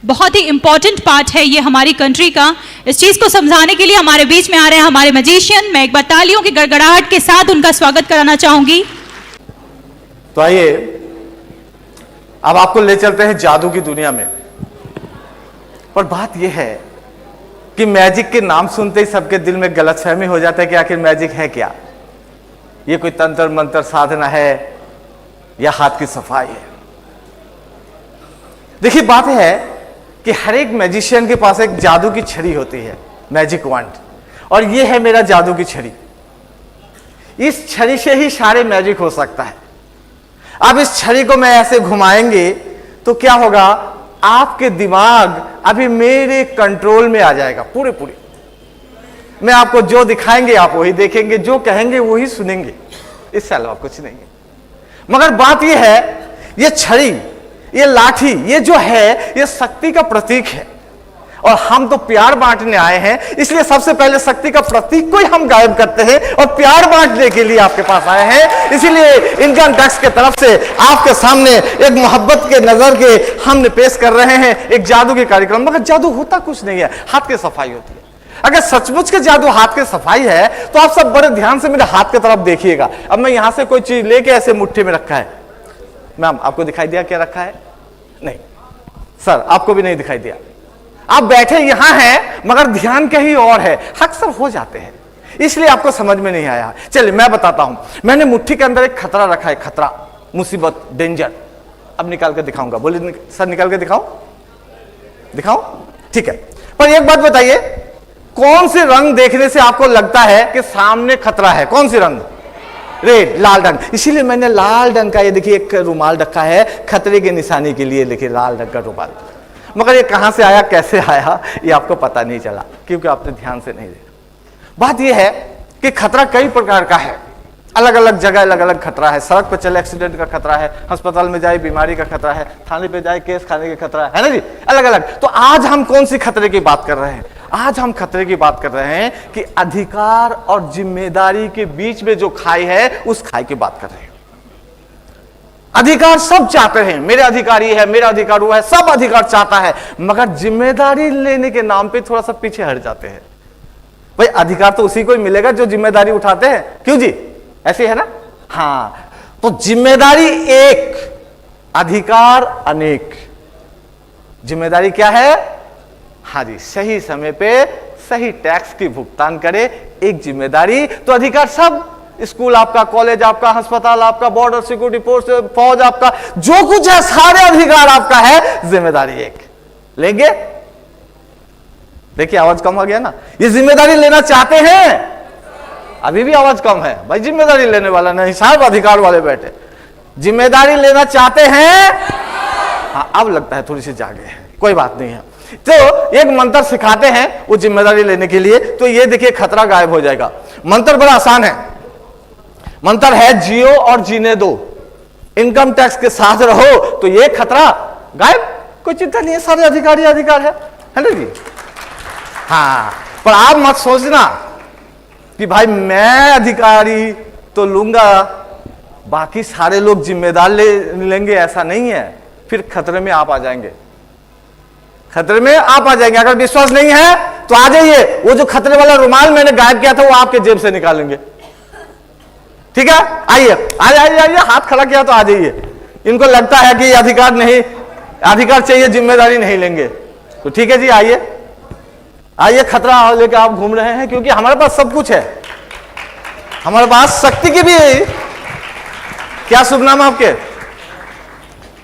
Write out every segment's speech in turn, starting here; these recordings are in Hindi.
बहुत ही इंपॉर्टेंट पार्ट है ये हमारी कंट्री का। इस चीज को समझाने के लिए हमारे बीच में आ रहे हैं हमारे मैजिशियन। मैं एक बार तालियों की गड़गड़ाहट के साथ उनका स्वागत कराना चाहूंगी। तो आइए अब आपको ले चलते हैं जादू की दुनिया में। पर बात यह है कि मैजिक के नाम सुनते ही सबके दिल में गलतफहमी हो जाता है कि आखिर मैजिक है क्या। ये कोई तंत्र मंत्र साधना है या हाथ की सफाई है। देखिए बात है कि हर एक मैजिशियन के पास एक जादू की छड़ी होती है, मैजिक वांड, और ये है मेरा जादू की छड़ी। इस छड़ी से ही सारे मैजिक हो सकता है। अब इस छड़ी को मैं ऐसे घुमाएंगे तो क्या होगा, आपके दिमाग अभी मेरे कंट्रोल में आ जाएगा पूरे। मैं आपको जो दिखाएंगे आप वही देखेंगे, जो कहेंगे वही सुनेंगे, इससे अलावा कुछ नहीं है। मगर बात यह है, ये छड़ी, ये लाठी, ये जो है ये शक्ति का प्रतीक है, और हम तो प्यार बांटने आए हैं, इसलिए सबसे पहले शक्ति का प्रतीक को ही हम गायब करते हैं और प्यार बांटने के लिए आपके पास आए हैं। इसीलिए इनकम टैक्स के तरफ से आपके सामने एक मोहब्बत के नजर के हमने पेश कर रहे हैं एक जादू के कार्यक्रम। मगर जादू होता कुछ नहीं है, हाथ की सफाई होती है। अगर सचमुच के जादू हाथ की सफाई है तो आप सब बड़े ध्यान से मेरे हाथ की तरफ देखिएगा। अब मैं यहां से कोई चीज लेके ऐसे मुट्ठी में रखा है। मैम आपको दिखाई दिया क्या रखा है? नहीं सर, आपको भी नहीं दिखाई दिया। आप बैठे यहां हैं मगर ध्यान कहीं और है। अक्सर हो जाते हैं, इसलिए आपको समझ में नहीं आया। चलिए मैं बताता हूं। मैंने मुट्ठी के अंदर एक खतरा रखा है, खतरा, मुसीबत, डेंजर। अब निकाल के दिखाऊंगा। बोलिए सर, निकाल के दिखाओ। दिखाओ, ठीक है। पर एक बात बताइए, कौन से रंग देखने से आपको लगता है कि सामने खतरा है? कौन सी रंग? रेड, लाल रंग। इसीलिए मैंने लाल रंग का ये देखिए एक रुमाल रखा है, खतरे के निशानी के लिए। देखिए लाल रंग का रुमाल। मगर ये कहां से आया, कैसे आया, ये आपको पता नहीं चला, क्योंकि आपने ध्यान से नहीं देखा। बात यह है कि खतरा कई प्रकार का है, अलग अलग जगह अलग अलग खतरा है। सड़क पर चले एक्सीडेंट का खतरा है, अस्पताल में जाए बीमारी का खतरा है, थाने पे जाए केस खाने का खतरा है ना जी, अलग अलग। तो आज हम कौन सी खतरे की बात कर रहे हैं? आज हम खतरे की बात कर रहे हैं कि अधिकार और जिम्मेदारी के बीच में जो खाई है, उस खाई की बात कर रहे हैं। अधिकार सब चाहते हैं, मेरे अधिकार ये है, मेरा अधिकार वो है, सब अधिकार चाहता है, मगर जिम्मेदारी लेने के नाम पे थोड़ा सा पीछे हट जाते हैं। भाई अधिकार तो उसी को ही मिलेगा जो जिम्मेदारी उठाते हैं, क्यों जी? ऐसे है ना? हाँ, तो जिम्मेदारी एक, अधिकार अनेक। जिम्मेदारी क्या है? हाँ जी, सही समय पे सही टैक्स की भुगतान करे, एक जिम्मेदारी। तो अधिकार सब, स्कूल आपका, कॉलेज आपका, अस्पताल आपका, बॉर्डर सिक्योरिटी फोर्स, फौज आपका, जो कुछ है सारे अधिकार आपका है, जिम्मेदारी एक। लेंगे? देखिए आवाज कम आ गया ना। ये जिम्मेदारी लेना चाहते हैं? अभी भी आवाज कम है भाई। जिम्मेदारी लेने वाला नहीं, साहब अधिकार वाले बैठे। जिम्मेदारी लेना चाहते हैं? हाँ, अब लगता है थोड़ी सी जागे हैं, कोई बात नहीं है। तो एक मंत्र सिखाते हैं वो जिम्मेदारी लेने के लिए। तो ये देखिए खतरा गायब हो जाएगा। मंत्र बड़ा आसान है। मंत्र है जियो और जीने दो, इनकम टैक्स के साथ रहो, तो ये खतरा गायब। कोई चिंता नहीं है, सारे अधिकारी अधिकार है ना जी। हाँ, पर आप मत सोचना कि भाई मैं अधिकारी तो लूंगा, बाकी सारे लोग जिम्मेदार लेंगे, ऐसा नहीं है। फिर खतरे में आप आ जाएंगे, खतरे में आप आ जाएंगे। अगर विश्वास नहीं है तो आ जाइए, वो जो खतरे वाला रुमाल मैंने गायब किया था वो आपके जेब से निकालेंगे। ठीक है, आइए आइए आइए, हाथ खड़ा किया तो आ जाइए। इनको लगता है कि अधिकार नहीं, अधिकार चाहिए, जिम्मेदारी नहीं लेंगे, तो ठीक है जी, आइए आइए। खतरा लेकर आप घूम रहे हैं, क्योंकि हमारे पास सब कुछ है, हमारे पास शक्ति की भी है। क्या शुभ नाम है आपके?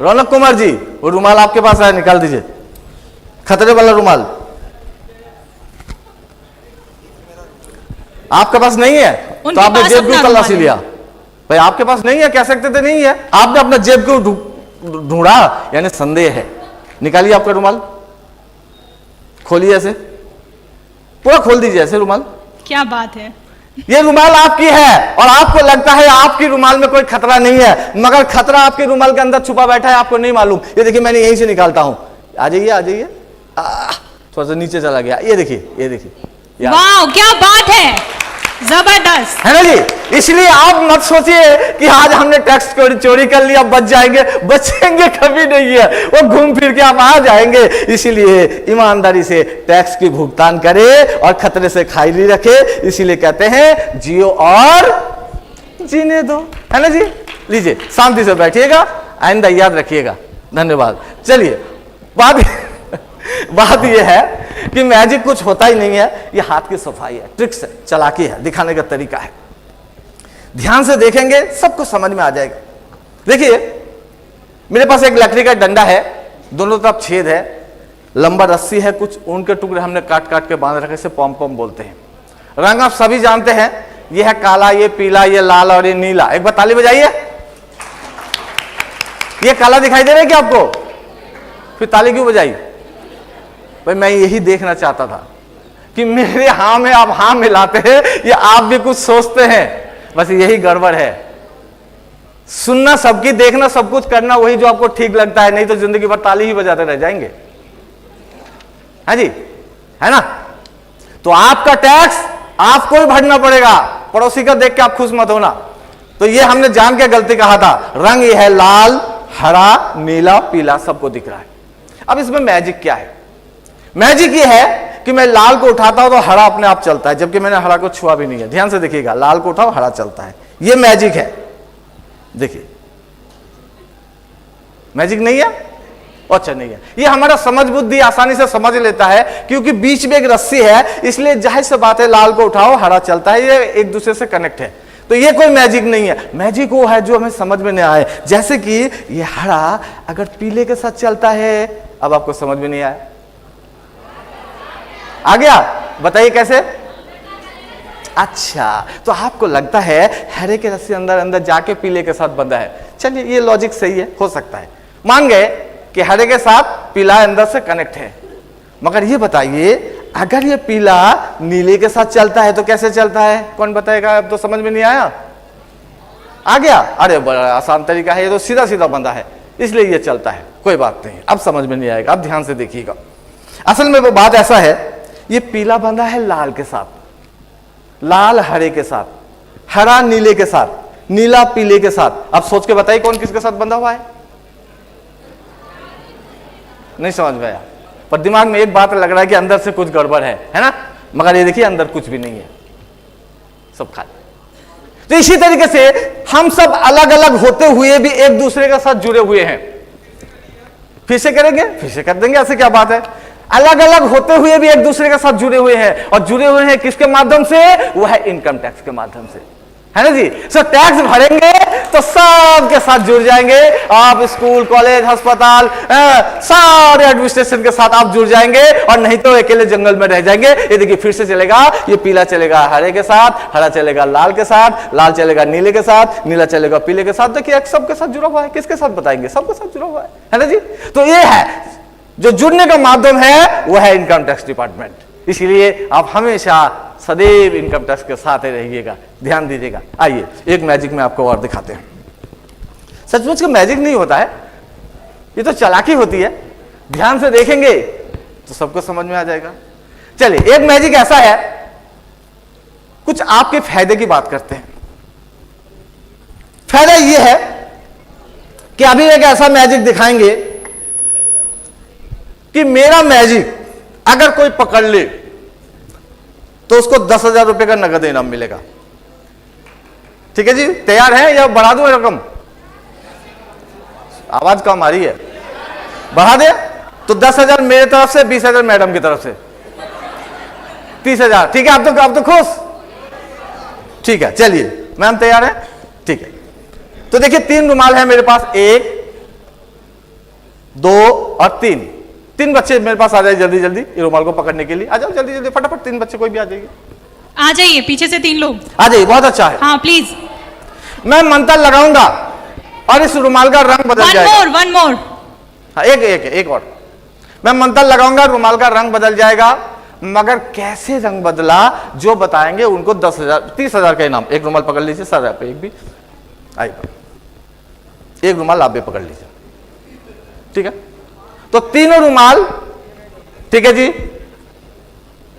रौनक कुमार जी। वो रुमाल आपके पास है, निकाल दीजिए, खतरे वाला रुमाल। आपके पास नहीं है तो आपने जेब क्यों तलाशी लिया? भाई आपके पास नहीं है, कह सकते थे नहीं है, आपने अपना जेब क्यों ढूंढा? यानी संदेह है। निकालिए आपका रुमाल, खोलिए ऐसे, पूरा खोल दीजिए ऐसे रुमाल। क्या बात है, ये रुमाल आपकी है और आपको लगता है आपकी रुमाल में कोई खतरा नहीं है, मगर खतरा आपके रुमाल के अंदर छुपा बैठा है, आपको नहीं मालूम। ये देखिए मैंने यहीं से निकालता हूं। आ जाइए आ जाइए, थोड़ा सा नीचे चला गया। ये देखिए ये देखिए, वाह क्या बात है। जबरदस्त। है ना जी। इसलिए आप मत सोचिए कि आज हमने टैक्स चोरी कर लिया बच जाएंगे, बचेंगे कभी नहीं है, वो घूम फिर के आप आ जाएंगे। इसीलिए ईमानदारी से टैक्स की भुगतान करें और खतरे से खाली रखे। इसीलिए कहते हैं जियो और जीने दो, है ना जी। लीजिए शांति से बैठिएगा, आइंदा याद रखिएगा। धन्यवाद। चलिए बात यह है कि मैजिक कुछ होता ही नहीं है, ये हाथ की सफाई है, ट्रिक्स है, चालाकी है, दिखाने का तरीका है। ध्यान से देखेंगे सबको समझ में आ जाएगा। देखिए मेरे पास एक लकड़ी का डंडा है, दोनों तरफ छेद है, लंबा रस्सी है, कुछ ऊन के टुकड़े हमने काट काट के बांध रखे, इसे पॉम पॉम बोलते हैं। रंग आप सभी जानते हैं, ये है काला, ये पीला, ये लाल और ये नीला। एक बार ताली बजाइए। ये काला दिखाई दे रहा है क्या आपको? फिर ताली क्यों बजाई? भाई मैं यही देखना चाहता था कि मेरे हाँ में आप हाँ मिलाते हैं, ये आप भी कुछ सोचते हैं, बस यही गड़बड़ है। सुनना सबकी, देखना सब कुछ, करना वही जो आपको ठीक लगता है, नहीं तो जिंदगी भर ताली ही बजाते रह जाएंगे। हाँ जी, है ना। तो आपका टैक्स आपको ही भरना पड़ेगा, पड़ोसी का देख के आप खुश मत होना। तो ये हमने जान के गलती कहा था। रंग ये है लाल, हरा, नीला, पीला, सबको दिख रहा है। अब इसमें मैजिक क्या है? मैजिक ये है कि मैं लाल को उठाता हूं तो हरा अपने आप चलता है, जबकि मैंने हरा को छुआ भी नहीं है। ध्यान से देखिएगा, लाल को उठाओ हरा चलता है, ये मैजिक है। देखिए मैजिक नहीं है, अच्छा नहीं है। ये हमारा समझ बुद्धि आसानी से समझ लेता है, क्योंकि बीच में एक रस्सी है, इसलिए जाहिर सी बात है लाल को उठाओ हरा चलता है, ये एक दूसरे से कनेक्ट है। तो ये कोई मैजिक नहीं है। मैजिक वो है जो हमें समझ में नहीं आए। जैसे कि ये हरा अगर पीले के साथ चलता है, अब आपको समझ में नहीं आया? आ गया? बताइए कैसे? अच्छा, तो आपको लगता है हरे के रस्सी अंदर अंदर जाके पीले के साथ बंधा है। चलिए ये लॉजिक सही है, हो सकता है, मान गए कि हरे के साथ पीला अंदर से कनेक्ट है। मगर ये बताइए, अगर ये पीला नीले के साथ चलता है तो कैसे चलता है? कौन बताएगा? अब तो समझ में नहीं आया। आ गया? अरे बड़ा आसान तरीका है, ये तो सीधा सीधा बंधा है, इसलिए ये चलता है। कोई बात नहीं, अब समझ में नहीं आएगा, अब ध्यान से देखिएगा। असल में वो बात ऐसा है, ये पीला बंधा है लाल के साथ, लाल हरे के साथ, हरा नीले के साथ, नीला पीले के साथ। अब सोच के बताइए कौन किसके साथ बंधा हुआ है? नहीं समझ में आया? पर दिमाग में एक बात लग रहा है कि अंदर से कुछ गड़बड़ है ना। मगर ये देखिए अंदर कुछ भी नहीं है, सब खाली। तो इसी तरीके से हम सब अलग अलग होते हुए भी एक दूसरे के साथ जुड़े हुए हैं। फिर से करेंगे, फिर से कर देंगे, ऐसे क्या बात है? अलग अलग होते हुए भी एक दूसरे के साथ जुड़े हुए हैं, और जुड़े हुए हैं किसके माध्यम से? वो है इनकम टैक्स के माध्यम से, है ना जी। सो टैक्स भरेंगे तो सबके साथ जुड़ जाएंगे। आप स्कूल, कॉलेज, अस्पताल, सारे एडमिनिस्ट्रेशन के साथ आप जुड़ जाएंगे, और नहीं तो अकेले जंगल में रह जाएंगे। ये देखिए फिर से चलेगा, ये पीला चलेगा हरे के साथ, हरा चलेगा लाल के साथ, लाल चलेगा नीले के साथ, नीला चलेगा पीले के साथ। देखिए सबके साथ जुड़ा हुआ है। किसके साथ बताएंगे? सबके साथ जुड़ा हुआ है ना जी। तो ये है जो जुड़ने का माध्यम है, वो है इनकम टैक्स डिपार्टमेंट। इसीलिए आप हमेशा सदैव इनकम टैक्स के साथ ही रहिएगा, ध्यान दीजिएगा। आइए एक मैजिक में आपको और दिखाते हैं। सचमुच का मैजिक नहीं होता है, ये तो चालाकी होती है। ध्यान से देखेंगे तो सबको समझ में आ जाएगा। चलिए एक मैजिक ऐसा है, कुछ आपके फायदे की बात करते हैं। फायदा ये है कि अभी एक ऐसा मैजिक दिखाएंगे कि मेरा मैजिक अगर कोई पकड़ ले तो उसको 10,000 रुपए का नगद इनाम मिलेगा। ठीक है जी, तैयार है या बढ़ा दूं रकम? आवाज कम आ रही है, बढ़ा दे तो 10,000 मेरे तरफ से, 20,000 मैडम की तरफ से, 30,000। ठीक है, अब तो खुश? ठीक है, चलिए मैम तैयार है? ठीक है। तो देखिए 3 रुमाल है मेरे पास, 1, 2 और 3। 3 बच्चे मेरे पास आ जाए जल्दी जल्दी ये रुमाल को पकड़ने के लिए। आ जाओ जल्दी जल्दी, फटाफट 3 बच्चे कोई भी आ जाइए। आ जाइए, पीछे से 3 लोग आ जाइए, बहुत अच्छा है। हाँ प्लीज। मैं मंत्र लगाऊंगा और इस रुमाल का रंग बदल जाएगा। One more. हाँ, एक और। मैं मंत्र लगाऊंगा, रुमाल का रंग बदल जाएगा। मगर कैसे रंग बदला जो बताएंगे उनको 10,000, 30,000 का इनाम। एक रुमाल पकड़ लीजिए सर, आप एक भी आइए, एक रुमाल आप भी पकड़ लीजिए। ठीक है, तो तीनों रुमाल, ठीक है जी,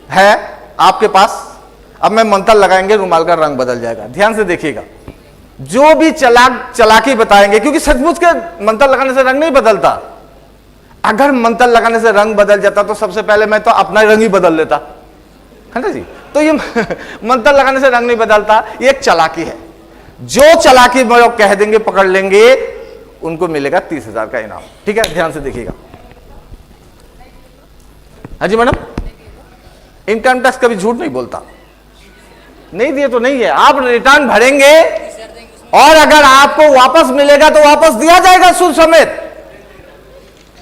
है आपके पास। अब मैं मंत्र लगाएंगे, रुमाल का रंग बदल जाएगा। ध्यान से देखिएगा, जो भी चालाकी बताएंगे, क्योंकि सचमुच के मंत्र लगाने से रंग नहीं बदलता। अगर मंत्र लगाने से रंग बदल जाता तो सबसे पहले मैं तो अपना रंग ही बदल लेता, है ना जी। तो ये मंत्र लगाने से रंग नहीं बदलता, ये एक चालाकी है। जो चालाकी वो लोग कह देंगे, पकड़ लेंगे, उनको मिलेगा 30,000 का इनाम। ठीक है, ध्यान से देखिएगा। हाँ जी मैडम, इनकम टैक्स कभी झूठ नहीं बोलता, नहीं दिए तो नहीं है, आप रिटर्न भरेंगे और अगर आपको वापस मिलेगा तो वापस दिया जाएगा सूद समेत,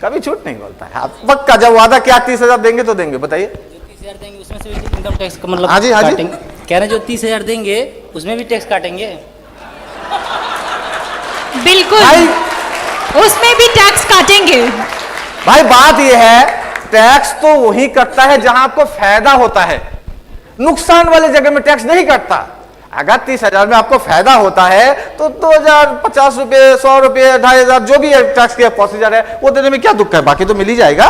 कभी झूठ नहीं बोलता है। आप पक्का जब वादा किया 30,000 देंगे तो देंगे। बताइए, 30,000 देंगे उसमें से भी इनकम टैक्स का मतलब हाँ जी, हाँ जी। काटेंगे। कह रहे हैं जो 30,000 देंगे उसमें भी टैक्स काटेंगे। बिल्कुल भाई, उसमें भी टैक्स काटेंगे। भाई बात यह है, टैक्स तो वही कटता है जहां आपको फायदा होता है, नुकसान वाले जगह में टैक्स नहीं कटता। अगर 30,000 में आपको फायदा होता है तो 2,000, 50 रुपए, 100 रुपए, 2,500 जो भी टैक्स के प्रोसीजर है वो देने में क्या दुख है, बाकी तो मिल ही जाएगा।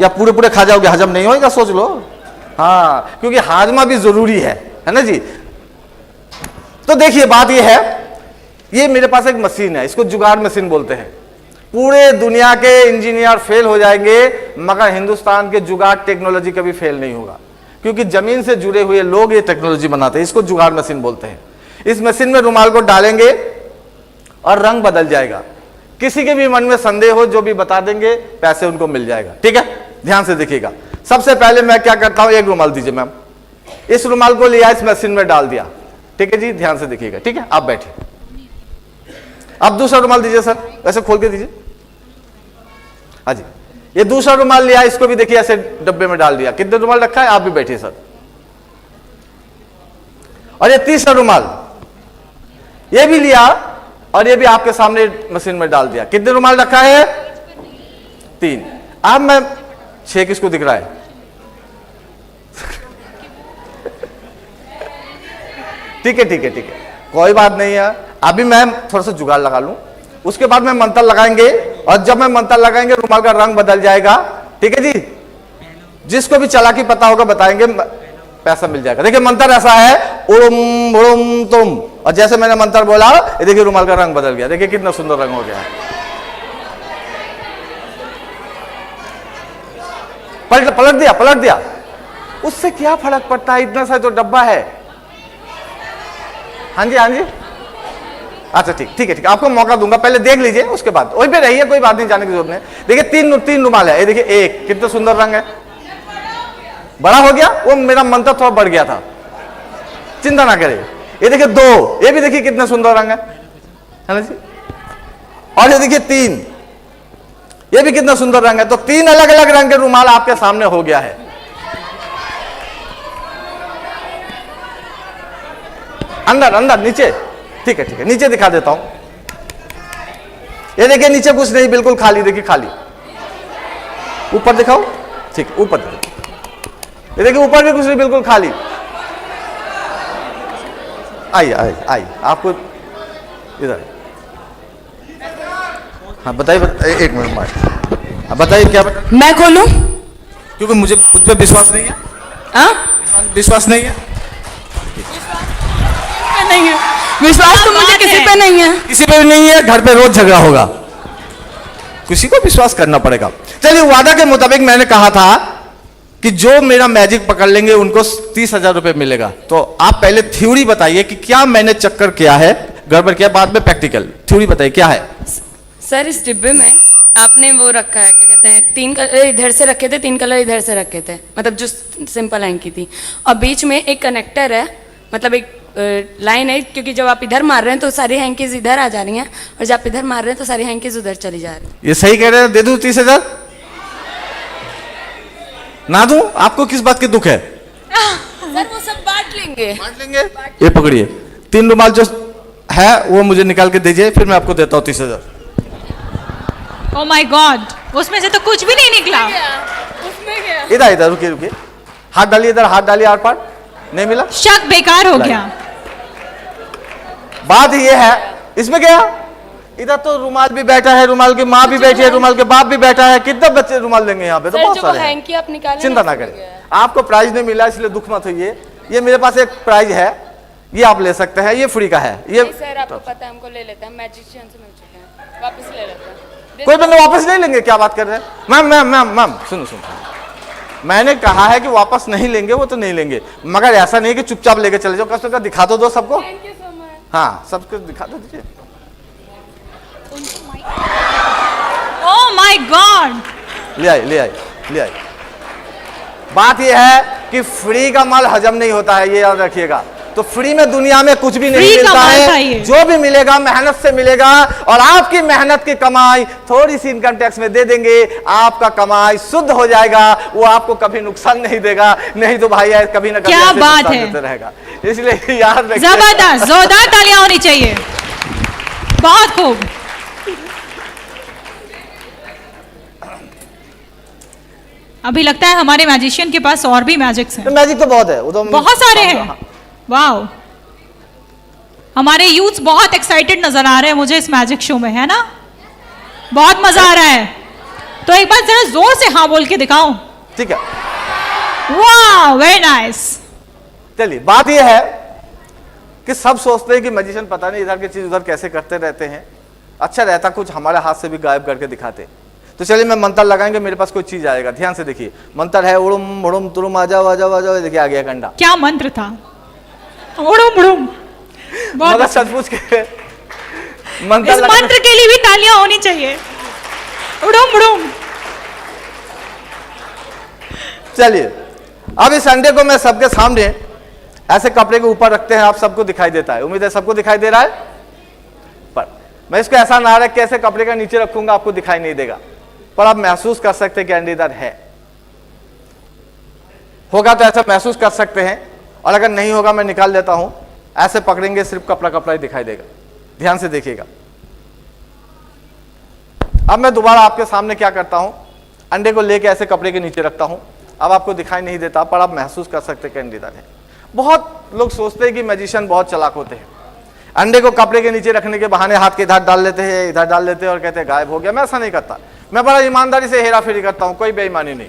या पूरे पूरे खा जाओगे, हजम नहीं होगा, सोच लो। हाँ, क्योंकि हाजमा भी जरूरी है ना जी। तो देखिए बात ये है, ये मेरे पास एक मशीन है, इसको जुगाड़ मशीन बोलते हैं। पूरे दुनिया के इंजीनियर फेल हो जाएंगे मगर हिंदुस्तान के जुगाड़ टेक्नोलॉजी कभी फेल नहीं होगा, क्योंकि जमीन से जुड़े हुए लोग ये टेक्नोलॉजी बनाते हैं। इसको जुगाड़ मशीन बोलते हैं। इस मशीन में रुमाल को डालेंगे और रंग बदल जाएगा। किसी के भी मन में संदेह हो, जो भी बता देंगे, पैसे उनको मिल जाएगा। ठीक है, ध्यान से देखिएगा। सबसे पहले मैं क्या करता हूं, एक रुमाल दीजिए मैम। इस रुमाल को लिया, इस मशीन में डाल दिया। ठीक है जी, ध्यान से देखिएगा। ठीक है, आप बैठिए। अब दूसरा रुमाल दीजिए सर, ऐसे खोल के दीजिए। हाँ जी, ये दूसरा रुमाल लिया, इसको भी देखिए ऐसे डब्बे में डाल दिया। कितने रुमाल रखा है, आप भी बैठिए सर। और ये तीसरा रुमाल, ये भी लिया और ये भी आपके सामने मशीन में डाल दिया। कितने रुमाल रखा है, 3। अब मैं 6 किसको दिख रहा है? ठीक है, ठीक है, ठीक है, कोई बात नहीं है। अभी मैं थोड़ा सा जुगाड़ लगा लूं, उसके बाद में मंत्र लगाएंगे और जब मैं मंत्र लगाएंगे रुमाल का रंग बदल जाएगा। ठीक है जी, जिसको भी चालाकी पता होगा बताएंगे, पैसा मिल जाएगा। देखिए मंत्र ऐसा है, उड़ुम उड़ुम तुम, और जैसे मैंने मंत्र बोला, ये देखिए रुमाल का रंग बदल गया। देखिए कितना सुंदर रंग हो गया है। पलट दिया, उससे क्या फर्क पड़ता है, इतना सा तो डब्बा है। हाँ जी, हाँ जी, अच्छा ठीक है, आपको मौका दूंगा, पहले देख लीजिए, उसके बाद वहीं पे रहिए, कोई बात नहीं, जाने की जरूरत नहीं। देखिए तीन रुमाल है, ये देखिए, एक कितना सुंदर रंग है, बड़ा हो गया, वो मेरा मंत्र थोड़ा बढ़ गया था, चिंता ना करिए। ये देखिए 2, ये भी देखिए कितना सुंदर रंग है ना जी। और ये देखिए 3, ये भी कितना सुंदर रंग है। तो 3 अलग अलग रंग के रुमाल आपके सामने हो गया है। अंदर नीचे, ठीक है, नीचे दिखा देता हूं। ये देखिए नीचे कुछ नहीं, बिल्कुल खाली, देखिए खाली। ऊपर दिखाओ, ठीक है, ऊपर दिखाओ। ये देखिए ऊपर भी कुछ नहीं, बिल्कुल खाली। आइए, आपको इधर। हाँ बताइए, एक मिनट, बताइए क्या मैं खोलूं? क्योंकि मुझे खुद पे विश्वास नहीं है। विश्वास नहीं है, नहीं है विश्वास तो मुझे किसी पे नहीं है, किसी पे भी नहीं है। घर पे रोज झगड़ा होगा, किसी को विश्वास करना पड़ेगा। चलिए, वादा के मुताबिक मैंने कहा था कि जो मेरा मैजिक पकड़ लेंगे उनको 30,000 रुपए मिलेगा। तो आप पहले थ्योरी बताइए कि क्या मैंने चक्कर किया है, गड़बड़ किया, बाद में प्रैक्टिकल। थ्योरी बताइए क्या है। सर इस डिब्बे में आपने वो रखा है, क्या कहते हैं, 3 कलर इधर से रखे थे, 3 कलर इधर से रखे थे, मतलब जो सिंपल हैंकी थी, और बीच में एक कनेक्टर है, मतलब एक लाइन है, क्योंकि जब आप इधर मार रहे हैं तो सारी हैंकीज इधर आ जा रही हैं, और जब आप इधर मार रहे हैं तो सारी हैंकीज उधर चली जा रही हैं। ये सही कह रहे हैं, दे दूं 30,000? ना दूं? आपको किस बात की दुख है? सर वो सब बांट लेंगे। ये पकड़िए, 3 रुमाल जो है वो मुझे निकाल के दीजिए, फिर मैं आपको देता हूं 30,000। ओह माय गॉड, उसमें से तो कुछ भी नहीं निकला। उसमें क्या? इधर रुकिए, हाथ डालिए, इधर हाथ डालिए, आर पार नहीं मिला, शक बेकार हो गया। बात ये है, इसमें क्या, इधर तो रुमाल भी बैठा है, रुमाल की माँ भी बैठी है, रुमाल के बाप भी बैठा है। कितने बच्चे रुमाल देंगे यहाँ पे, तो बहुत सारे हैं। हैंकी आप निकालें, चिंता ना करें, आपको प्राइज नहीं मिला इसलिए दुख मत होइए। ये मेरे पास एक प्राइज है, ये आप ले सकते हैं, ये फ्री का है। ये नहीं सर, आपको पता है हमको ले लेते हैं, मैजिशियन से मिल चुके हैं, वापस ले लेते हैं। कोई बंदा वापस नहीं लेंगे, क्या बात कर रहे हैं मैम? मैम सुनो, मैंने कहा है कि वापस नहीं लेंगे, वो तो नहीं लेंगे, मगर ऐसा नहीं कि चुपचाप लेके चले जाओ। कस्टमर का दिखा तो दो सबको। Thank you so much. हाँ, सबको दिखा दो दीजिए। ओह माय गॉड, ले आई। बात यह है कि फ्री का माल हजम नहीं होता है, ये याद रखिएगा। तो फ्री में दुनिया में कुछ भी नहीं फ्री का मिलता माल है, चाहिए। जो भी मिलेगा मेहनत से मिलेगा, और आपकी मेहनत की कमाई थोड़ी सी इनकम टैक्स में दे देंगे, आपका कमाई शुद्ध हो जाएगा, वो आपको कभी नुकसान नहीं देगा। नहीं तो भाई कभी ना कभी क्या ऐसे बात नुकसान है। देते रहेगा। इसलिए याद रखिए। जबरदस्त, जोरदार तालियां होनी चाहिए। बहुत खूब। अभी लगता है हमारे मैजिशियन के पास और भी मैजिक्स हैं। मैजिक तो बहुत है, वो तो बहुत सारे हैं। वाओ, हमारे यूथ बहुत एक्साइटेड नजर आ रहे हैं मुझे इस मैजिक शो में, है ना? बहुत मजा आ रहा है। तो एक बार जरा जोर से हाँ बोल के दिखाओ। ठीक है, वाह, वेरी नाइस। चलिए, बात यह है कि सब सोचते हैं कि मैजिशियन पता नहीं इधर की चीज उधर कैसे करते रहते हैं। अच्छा रहता कुछ हमारे हाथ से भी गायब करके दिखाते। तो चलिए, मैं मंत्र लगाएंगे, मेरे पास कोई चीज आएगा। ध्यान से देखिए, मंत्र है उड़ुम उड़ुम तुरुम आ जाओ आ जाओ आ जाओ। देखिए आ गया कंडा। क्या मंत्र था? उड़ुम उड़ुम। बहुत मगर अच्छा। सचमुच के इस मंत्र मंत्र के लिए भी तालियां होनी चाहिए। उड़ुम उड़ुम। चलिए, अब इस अंडे को मैं सबके सामने ऐसे कपड़े के ऊपर रखते हैं, आप सबको दिखाई देता है, उम्मीद है सबको दिखाई दे रहा है। पर मैं इसको ऐसा ना रख के ऐसे कपड़े का नीचे रखूंगा, आपको दिखाई नहीं देगा, पर आप महसूस कर सकते हैं कि अंडे इधर है। होगा तो ऐसा महसूस कर सकते हैं, और अगर नहीं होगा मैं निकाल लेता हूं। ऐसे पकड़ेंगे, सिर्फ कपड़ा ही दिखाई देगा। ध्यान से देखिएगा। अब मैं दोबारा आपके सामने क्या करता हूं, अंडे को लेके ऐसे कपड़े के नीचे रखता हूं। अब आपको दिखाई नहीं देता, पर आप महसूस कर सकते हैं कि अंडे इधर है। बहुत लोग सोचते हैं कि मैजिशियन बहुत चालाक होते हैं, अंडे को कपड़े के नीचे रखने के बहाने हाथ के इधर डाल लेते हैं, इधर डाल लेते हैं और कहते हैं गायब हो गया। मैं ऐसा नहीं करता, मैं बड़ा ईमानदारी से हेरा फेरी करता हूं, कोई बेईमानी नहीं।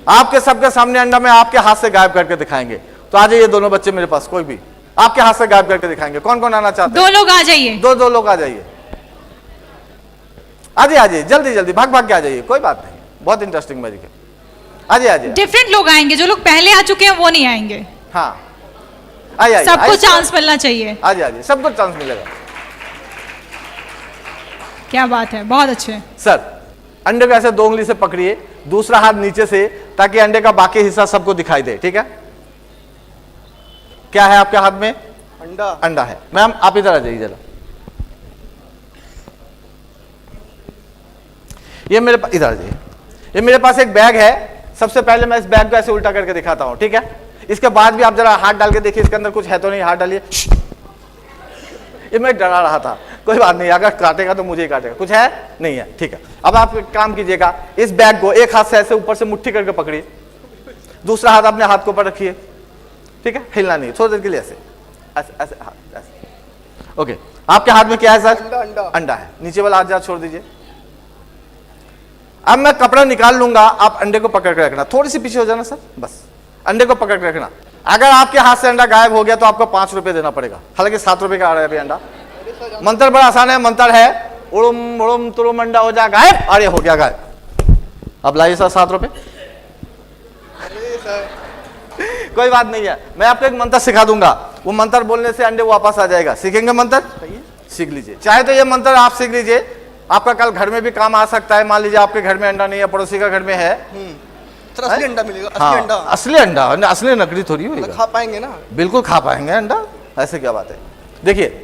आपके सबके सामने अंडा में आपके हाथ से गायब करके दिखाएंगे। तो आ जाइए दोनों बच्चे मेरे पास, कोई भी आपके हाथ से गायब करके दिखाएंगे। कौन कौन आना चाहते हैं? दो लोग आ जाइए। दो लोग आ जाइए, आ जाइए जल्दी भाग के आ जाइए, कोई बात नहीं, बहुत इंटरेस्टिंग मैजिक है। आ जाइए। डिफरेंट लोग आएंगे, जो लोग पहले आ चुके हैं वो नहीं आएंगे। हाँ, आइए, सबको चांस मिलना चाहिए। आ जाइए, सबको चांस मिलेगा। क्या बात है, बहुत अच्छे। सर, अंडे को ऐसे 2 उंगली से पकड़िए, दूसरा हाथ नीचे से, ताकि अंडे का बाकी हिस्सा सबको दिखाई दे। ठीक है? क्या है आपके हाथ में? अंडा है। मैम आप इधर आ जाइए जरा। ये मेरे पास, इधर आ जाइए। ये मेरे पास एक बैग है। सबसे पहले मैं इस बैग को ऐसे उल्टा करके दिखाता हूं। ठीक है? इसके बाद भी आप जरा हाथ डाल के देखिए, इसके अंदर कुछ है तो नहीं। हाथ डालिए। ये मैं डरा रहा था, कोई बात नहीं, अगर काटेगा तो मुझे ही काटेगा। कुछ है? नहीं है। ठीक है, अब आप एक काम कीजिएगा, इस बैग को एक हाथ से ऐसे ऊपर से मुट्ठी करके पकड़िए, दूसरा हाथ अपने हाथ के ऊपर रखिए। ठीक है? हिलना नहीं, थोड़ी देर के लिए ऐसे ऐसे हाथ ऐसे। ओके, आपके हाथ में क्या है सर? अंडा है। नीचे वाला हाथ जरा छोड़ दीजिए। अब मैं कपड़ा निकाल लूंगा, आप अंडे को पकड़ के रखना। थोड़ी सी पीछे हो जाना सर, बस अंडे को पकड़ के रखना। अगर आपके हाथ से अंडा गायब हो गया तो आपको 5 रुपए देना पड़ेगा। हालांकि 7 रुपए का आ रहा है अभी अंडा। मंत्र बड़ा आसान है, मंत्र है उड़ुम उड़ुम तुरुम अंडा हो जा गायब। अरे हो गया गायब। अब लाइए सर 7 रुपए। कोई बात नहीं है, मैं आपको एक मंत्र सिखा दूंगा, वो मंत्र बोलने से अंडे वापस आ जाएगा। सीखेंगे मंत्र? सीख लीजिए। चाहे तो ये मंत्र आप सीख लीजिए, आपका कल घर में भी काम आ सकता है। मान लीजिए आपके घर में अंडा नहीं है, पड़ोसी का घर में है, असली अंडा मिलेगा। हाँ, असली अंडा, असली नकली थोड़ी होगी। खा पाएंगे ना? बिल्कुल खा पाएंगे अंडा, ऐसे क्या बात है। देखिए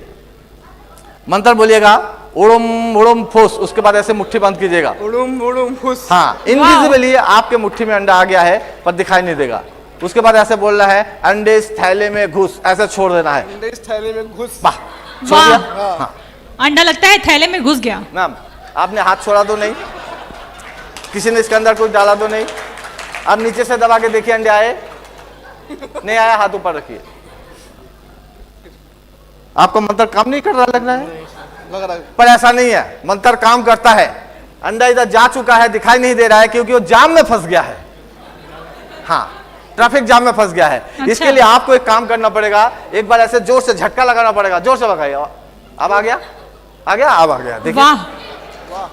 मंत्र बोलिएगा उड़ुम उड़ुम फुस, उसके बाद ऐसे मुट्ठी बंद कीजिएगा। उड़ुम उड़ुम फुस। हाँ, इनविजिबली आपके मुट्ठी में अंडा आ गया है, पर दिखाई नहीं देगा। उसके बाद ऐसे बोलना है अंडे इस थैले में घुस, ऐसे छोड़ देना है। अंडे इस थैले में घुस। वाह, छोड़ दिया। हाँ, अंडा लगता है थैले में घुस गया। मैम आपने हाथ छोड़ा तो नहीं, किसी ने इसके अंदर कुछ डाला तो नहीं। अब नीचे से दबा के देखिए अंडे आए नहीं आया, हाथ ऊपर रखिए। आपको मंत्र काम नहीं कर रहा लग रहा है? लग रहा है। पर ऐसा नहीं है, मंत्र काम करता है। अंडा इधर जा चुका है, दिखाई नहीं दे रहा है क्योंकि वो जाम में फंस गया है। हाँ, ट्रैफिक जाम में फंस गया है। इसके लिए आपको एक काम करना पड़ेगा, एक बार ऐसे जोर से झटका लगाना पड़ेगा, जोर से लगाइए। अब आ गया, आ गया, अब आ गया। देखिए वाह,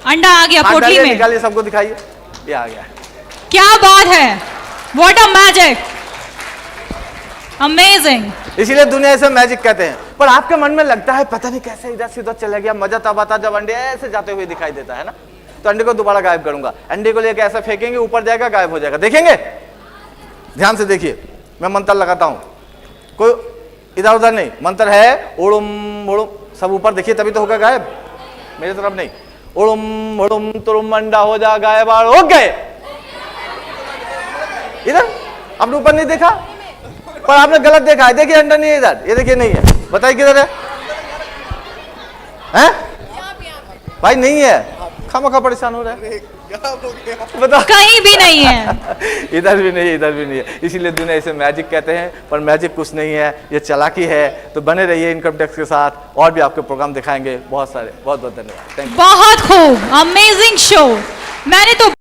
अंडा आ गया पोटली में। निकालिए, सबको दिखाइए, ये आ गया। क्या बात है, व्हाट अ मैजिक, अमेजिंग। इसीलिए दुनिया इसे मैजिक कहते हैं। पर आपके मन में लगता है पता नहीं कैसे इधर से उधर चला गया। मजा तब आता जब अंडे ऐसे जाते हुए दिखाई देता है ना। तो अंडे को दोबारा गायब करूंगा, अंडे को लेकर ऐसा फेंकेंगे, ऊपर जाएगा, गायब हो जाएगा। देखेंगे, ध्यान से देखिए, मैं मंत्र लगाता हूं, कोई इधर उधर नहीं, मंत्र है ओड़ुम ओड़ुम, सब ऊपर देखिए, तभी तो होगा गायब, मेरे तरफ नहीं। ओड़ुम ओड़ुम तुरुम अंडा हो जा गायब, हो गए। इधर आपने ऊपर नहीं देखा, पर आपने गलत देखा है। देखिए अंडा नहीं है इधर, ये देखिए नहीं है, बताइए किधर है? हैं? भाई नहीं है, खामखा परेशान हो रहा है, बताओ। कहीं भी नहीं है। इधर भी नहीं है, इधर भी नहीं है। इसीलिए दुनिया इसे मैजिक कहते हैं, पर मैजिक कुछ नहीं है, ये चालाकी है। तो बने रहिए इनकम टैक्स के साथ, और भी आपके प्रोग्राम दिखाएंगे बहुत सारे। बहुत बहुत धन्यवाद, थैंक यू। बहुत खूब, अमेजिंग शो। मैंने तो